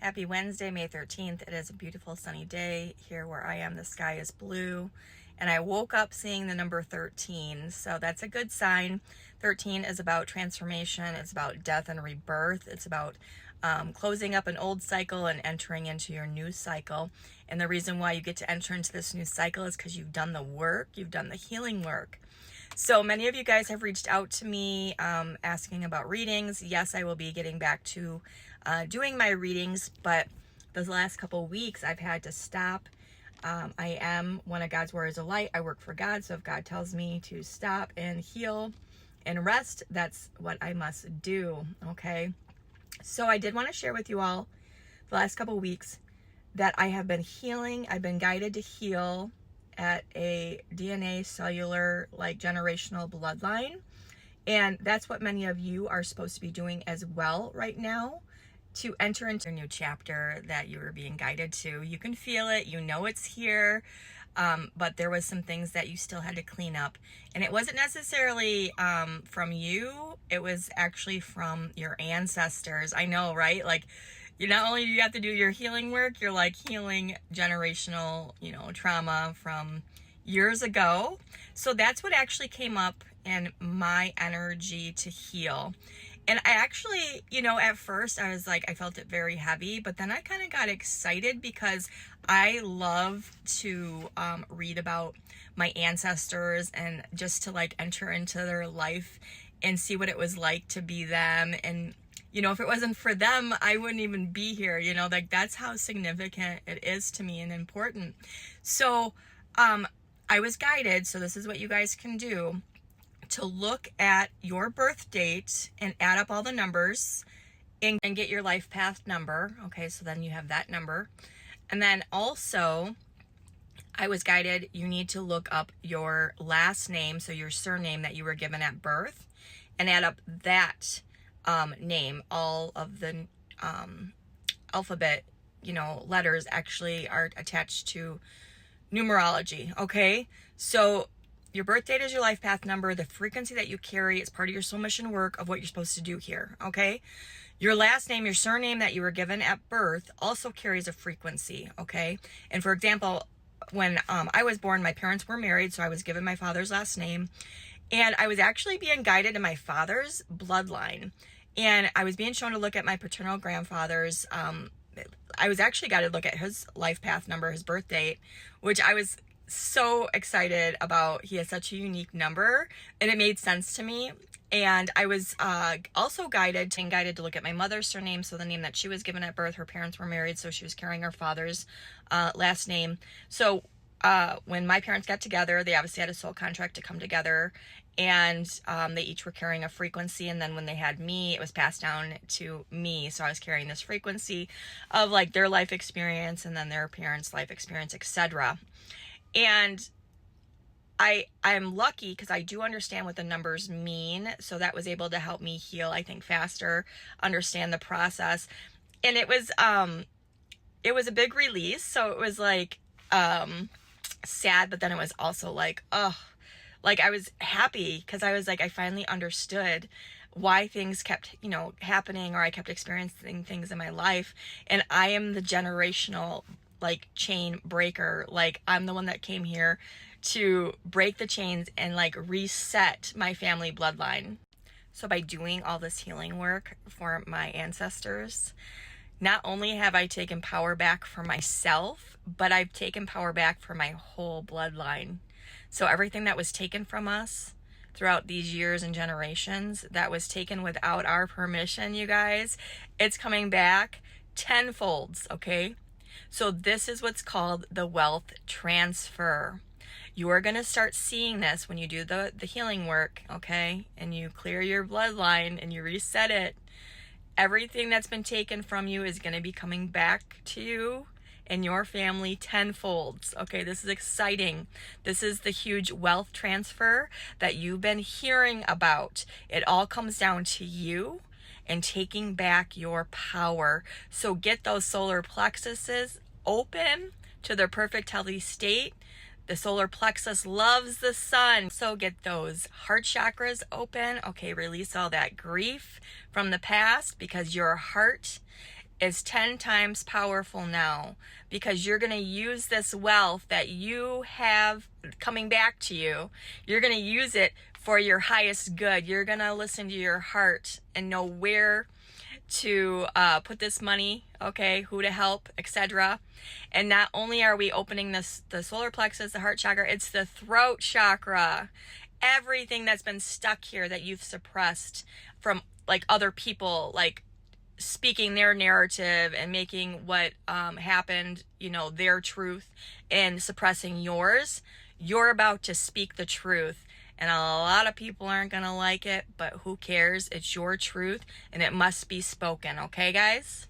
Happy Wednesday, May 13th. It is a beautiful sunny day here where I am. The sky is blue and I woke up seeing the number 13. So that's a good sign. 13 is about transformation. It's about death and rebirth. It's about closing up an old cycle and entering into your new cycle. And the reason why you get to enter into this new cycle is because you've done the work, you've done the healing work. So many of you guys have reached out to me asking about readings. Yes, I will be getting back to doing my readings, but the last couple weeks I've had to stop. I am one of God's warriors of light. I work for God, so if God tells me to stop and heal and rest, that's what I must do, okay? So I did want to share with you all the last couple weeks that I have been healing. I've been guided to heal at a DNA cellular, like generational bloodline. And that's what many of you are supposed to be doing as well right now to enter into a new chapter that you are being guided to. You can feel it, you know it's here, but there was some things that you still had to clean up. And it wasn't necessarily from you, it was actually from your ancestors. I know, right? Like, you not only do you have to do your healing work, you're like healing generational, trauma from years ago. So that's what actually came up in my energy to heal. And I actually, at first I was like, I felt it very heavy, but then I kind of got excited because I love to read about my ancestors and just to like enter into their life and see what it was like to be them. And, if it wasn't for them, I wouldn't even be here, like that's how significant it is to me and important. So I was guided, so this is what you guys can do, to look at your birth date and add up all the numbers and get your life path number. Okay, so then you have that number. And then also, I was guided, you need to look up your last name, so your surname that you were given at birth, and add up that name. All of the alphabet, letters actually are attached to numerology, okay? So your birth date is your life path number. The frequency that you carry is part of your soul mission work of what you're supposed to do here, okay? Your last name, your surname that you were given at birth also carries a frequency, okay? And for example, when I was born, my parents were married, so I was given my father's last name. And I was actually being guided in my father's bloodline. And I was being shown to look at my paternal grandfather's, I was actually guided to look at his life path number, his birth date, which I was so excited about. He has such a unique number and it made sense to me. And I was also guided to look at my mother's surname. So the name that she was given at birth, her parents were married, so she was carrying her father's last name. So when my parents got together, they obviously had a soul contract to come together, and they each were carrying a frequency. And then when they had me, it was passed down to me. So I was carrying this frequency of like their life experience and then their parents' life experience, etc. And I'm lucky because I do understand what the numbers mean. So that was able to help me heal, I think, faster, understand the process. And it was a big release. So it was like sad, but then it was also like, I was happy because I was like, I finally understood why things kept, happening, or I kept experiencing things in my life. And I am the generational like chain breaker. Like I'm the one that came here to break the chains and like reset my family bloodline. So by doing all this healing work for my ancestors, not only have I taken power back for myself, but I've taken power back for my whole bloodline. So everything that was taken from us throughout these years and generations, that was taken without our permission, you guys, it's coming back tenfolds, okay? So this is what's called the wealth transfer. You are going to start seeing this when you do the healing work, okay? And you clear your bloodline and you reset it. Everything that's been taken from you is going to be coming back to you and your family tenfolds. Okay, this is exciting. This is the huge wealth transfer that you've been hearing about. It all comes down to you and taking back your power. So get those solar plexuses open to their perfect healthy state. The solar plexus loves the sun. So get those heart chakras open. Okay, release all that grief from the past because your heart is 10 times powerful now, because you're going to use this wealth that you have coming back to you. You're going to use it for your highest good. You're going to listen to your heart and know where to put this money, okay, who to help, etc. And not only are we opening the solar plexus, the heart chakra, it's the throat chakra. Everything that's been stuck here that you've suppressed from like other people, like speaking their narrative and making what happened, you know, their truth, and suppressing yours, you're about to speak the truth. And a lot of people aren't going to like it, but who cares? It's your truth and it must be spoken. Okay, guys?